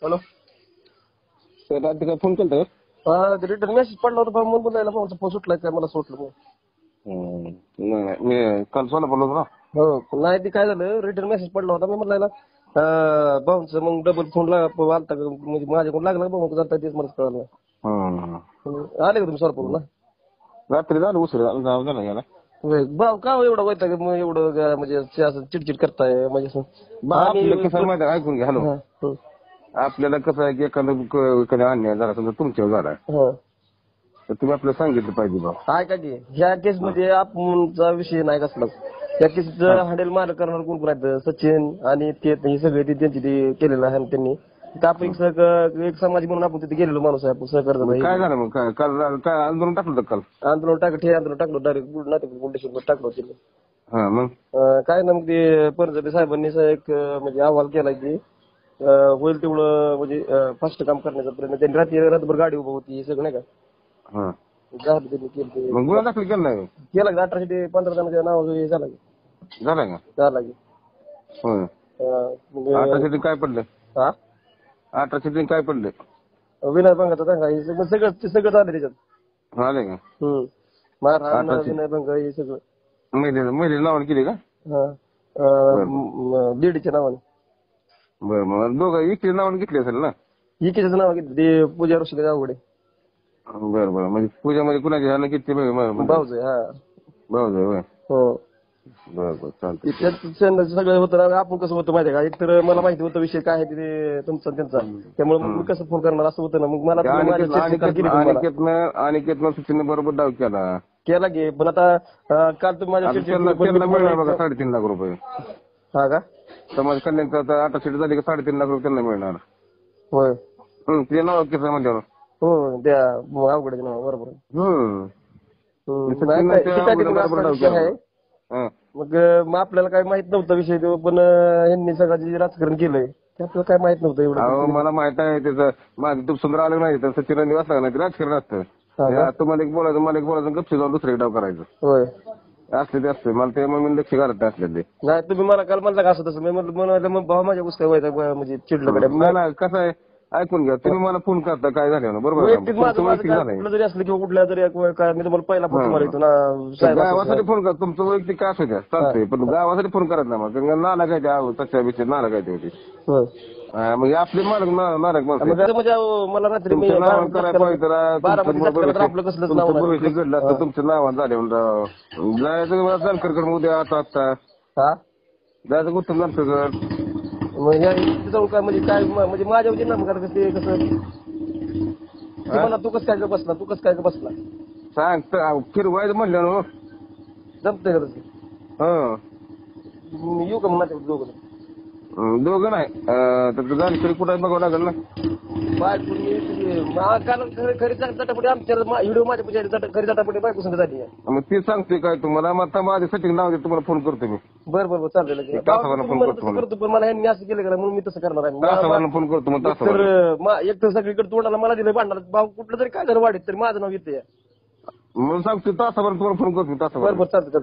Hello. Sir रात्री काय phone केलता का? रिटर्न मेसेज पडला होता पण म्हणून बोलायला फोन सुटलाय काय मला सुटलं मग. नाही मी काल सोलापूरला होतो ना. हो नाही ते काय झालं रिटर्न मेसेज पडला होता मी म्हटलं भाऊंचं मग डबल फोन आलता म्हणजे माझ्याकडून लागला भाऊ जाता तेच मला कळलं. आले का तुम्ही सोलापूरला? रात्री झालं उशीर झाला याला. भाऊ का एवढं वैताग एवढं म्हणजे असं चिडचिड करताय म्हणजे आपल्याला कसं माहिती ऐकून घ्या. हॅलो. आपल्याला कसं आहे की एखादा अन्याय झाला समजा तुमच्यावर झाला तर तुम्ही आपल्याला सांगितलं पाहिजे भाऊ. काय का की ह्या केस मध्ये आपणचा विषय नाही कसला. या केसचं हँडल मार करणार कोण कोण आहेत सचिन आणि ते हे सगळे त्यांची ते केलेलं आहे त्यांनी. आपण एक समाज म्हणून आपण तिथे गेलेलो माणूस आहे आपण सहकार्य. काय झालं मग काय आंदोलन टाकलं काल? आंदोलन टाकलं डायरेक्ट बुलढाणा टाकलं तिथे. मग काय ना मग ते परजबे साहेबांनी एक म्हणजे अहवाल केला की होईल तेवढं म्हणजे फास्ट काम करण्याचा प्रयत्न. त्यांनी रात्रभर गाडी उभं होती सगळं नाही का. मग गुन्हा दाखल केला नाही केला की 18 ते 15 जणांच्या नाव झाला झाला का? 18 काय पडलं? 18 काय पडलं? विनय भंगाचा दंगा हे सगळं झालं त्याच्यात. आले का? मारहाण विनय भंग हे सगळं. महिलेला नावाने केली का? दीडीच्या नावाने. बरं मग दोघं इकडे नावाने घेतली असेल ना? इकडच्या नाव घेतली ते पूजा ऋषी अवघडे. बरं म्हणजे पूजामध्ये कुणाची ह्यानं किती भाऊज आहे. भाऊज आहे. हो बरं चालतं. सगळं होतं ना. आपण कसं होतं माहिती आहे का एकतर मला माहिती होतं विषय काय आहे ते तुमचा त्यांचा त्यामुळे मग मी कसं फोन करणार असं होतं ना. मग मला अनिकेतनं सचिन बरोबर डाव केला की पण आता काल तुम्ही माझ्या मिळणार बघा 3.5 लाख रुपये. हा का? समाज कल्याणचं आता 8 सीट झाली का 3.5 लाख रुपये त्यांना मिळणार. होय ते नाव कसं म्हणल्यावर हो त्या अवघड बरोबर. मग आपल्याला काय माहित नव्हतं विषय तो पण यांनी सगळं जे राजकारण केलंय ते आपल्याला काय माहित नव्हतं एवढं. मला माहित आहे त्याचं माझं तूप सुंदर आलं नाही तर सचिन वाचला नाही राजकारण असतं. तुम्हाला एक बोलायचं मला एक बोलायचं गपशी जाऊन दुसरे डाव करायचं. होय असले ते असते मला ते मग लक्ष घालत असले ते. नाही तुम्ही मला काल म्हणला का असं तसं मी म्हटलं मग भाऊ माझ्या गोष्टी व्हायचा म्हणजे चिडलं नाही कसं आहे ऐकून घ्या तुम्ही मला फोन करता काय झालं बरोबर जरी असलं किंवा कुठल्या जरी काय मी तुम्हाला पहिला फोन मारायचो ना गावासाठी फोन करा तुमचं वैयक्तिक काय असू द्या चालतंय पण गावासाठी फोन करत ना मग नाला काय त्या तशा विषय नाला काय होती मग आपले मालक मला रात्री भविष्य घडलं असतं तुमचं नाव झाले जायचं जानकरकडे उद्या आता जायचं उत्तम जानकरकड जाऊन काय म्हणजे माझ्या वतीने ना मग ते कसं मला तू कसं काय बसला सांग फिरवायचं म्हणलं ना जमतंय का तसं? येऊ का मग दोघं नाही तर जानकरी कुठं बघावं लागेल ना. खरी चटापटी आमच्या व्हिडिओ माझ्या खरी चटापटी बायको संग झाली. मग ती सांगते काय तुम्हाला मग माझ्या सेटिंग नाव तुम्हाला फोन करतो मी. बरं चालेल करतो पण मला यांनी असं केलं का म्हणून मी तसं करणार आहे. फोन करतो मग एक तर सगळीकडे तोंडाला मला दिलं भांडणार भाऊ कुठलं तरी काय जर वाढत तरी माझं नाव येते म्हणून सांगतो तासाभर तुम्हाला फोन करतो तासाभर. बरं चालतं.